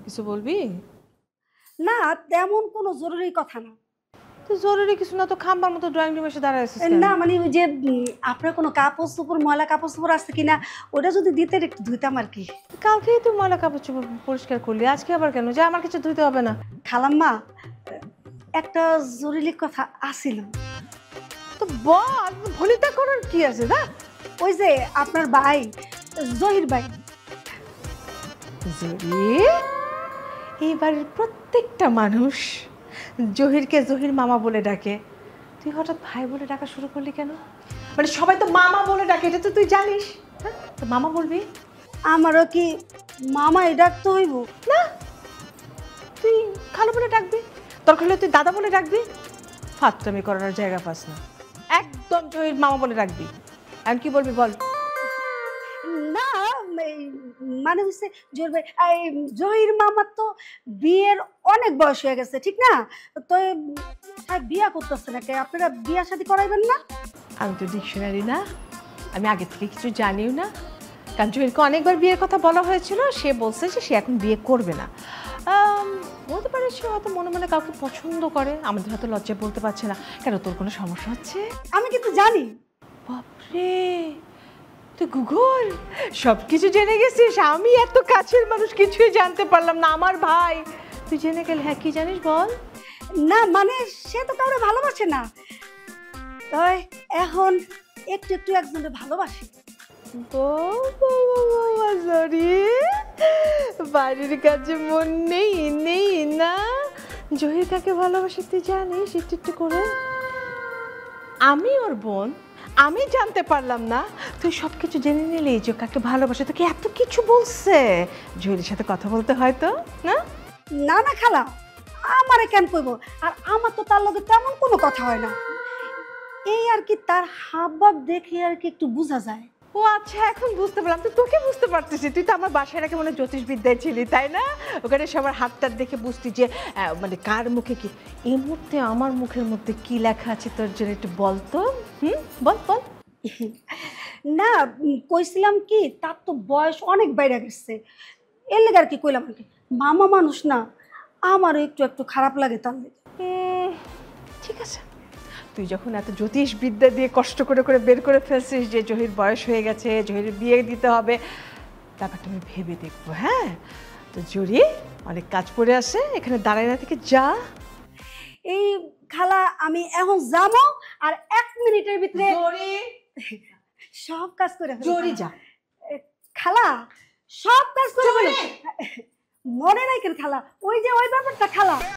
কিছু বলবি? না, তেমন কোনো জরুরি কথা না। তো জরুরি কিছু না তো খাম্বার মতো ড্রয়িং রুমে এসে দাঁড়ায় আছিস কেন? না মানে ওই যে আপনার কোনো কাপড়-চোপড় ময়লা কাপড়-চোপড় আছে কিনা ওটা যদি দিতেন একটু ধুইতাম আর কি। কালকেই তুই ময়লা কাপড় চোপড় পরিষ্কার করলি, আজকে আবার কেন? যে আমার কিছু ধুইতে হবে না। খালাম্মা, একটা জরুরি কথা আছিল। তো বল, ভনিতা করার কি আছে না? ওই যে আপনার ভাই, জহির ভাই। জহি, এই বাড়ির প্রত্যেকটা মানুষ জহিরকে জহির মামা বলে ডাকে, তুই হঠাৎ ভাই বলে ডাকা শুরু করলি কেন? মানে সবাই তো মামা বলে ডাকে, এটা তো তুই জানিস। হ্যাঁ, তো মামা বলবি আমারও কি মামাই ডাকতে হইব? না, তুই খালু বলে ডাকবি, দরকার হলে তুই দাদা বলে ডাকবি। ফাত্রামি করার জায়গা পাস না, একদম জহির মামা বলে ডাকবি। এখন কি বলবি বল? না, এই মানে হচ্ছে জহির ভাই, এই জহির মামার তো বিয়ের অনেক বয়স হয়ে গেছে, ঠিক না? তো বিয়া করতেছে নাকি? আপনারা বিয়া শাদী করাইবেন না? আমি তো ডিকশনারি না, আমি আগে থেকে কিছু জানিও না। কারণ জহিরকে অনেকবার বিয়ের কথা বলা হয়েছিল, সে বলছে যে সে এখন বিয়ে করবে না। বলতে পারে সে হয়তো মনে মনে কাউকে পছন্দ করে, আমাদের হয়তো লজ্জায় বলতে পারছে না। কেন, তোর কোনো সমস্যা হচ্ছে? আমি কিন্তু জানি। বাপরে, তুই গুগল সব কিছু জেনে গেছিস? আমি এত কাছের মানুষ কিছুই জানতে পারলাম না। আমার ভাই, তুই জেনে গেলে। হ্যাঁ, কি জানিস বল? না মানে সে তো কাউরে ভালোবাসে না, তাই এখন একটু একটু একজনকে ভালোবাসে। বাড়ির কাছে মন নেই নেই না? জহির কাকে ভালোবাসে তুই জানিস একটু একটু করে? আমি ওর বোন, আমি জানতে পারলাম না, তুই সব কিছু জেনে নিলি যে কাকে ভালোবাসে, তোকে এত কিছু বলছে? জহিরের সাথে কথা বলতে হয় তো না? না না খালা, আমারে কেন কইব? আর আমার তো তার লগে তেমন কোনো কথা হয় না, এই আর কি তার হাবভাব দেখে আর কি একটু বোঝা যায়। ও আচ্ছা, এখন বুঝতে পারলাম। তো তোকে বুঝতে পারতেছি, তুই তো আমার বাসায় রাখে মনে জ্যোতিষবিদ্যায় ছিলি তাই না? ওখানে সবার হাতটার দেখে বুঝতি যে মানে কার মুখে কি। এই মুহূর্তে আমার মুখের মধ্যে কি লেখা আছে তোর জন্য একটু বল তো। বল বল। না কইছিলাম কি তার তো বয়স অনেক বাইরে গেছে, এর লেগে আর কি কইলাম আর কি। মামা মানুষ না, আমারও একটু একটু খারাপ লাগে তার লেগে। ঠিক আছে, তুই যখন এত জ্যোতিষবিদ্যা দিয়ে কষ্ট করে করে বের করে ফেলছিস যে জহির বয়স হয়ে গেছে, জহির বিয়ে দিতে হবে, ব্যাপারটা আমি ভেবে দেখবো। হ্যাঁ, তো জরি অনেক কাজ পড়ে আসে, এখানে দাঁড়ায় না থেকে যা। এই খালা আমি এখন যাবো, আর 1 মিনিটের ভিতরে সব কাজ করে ফেলবো। জরি যা। খালা সব কাজ করে ফেলবো। মনে নাই কেন খালা? ওই যে ওই ব্যাপারটা খালা।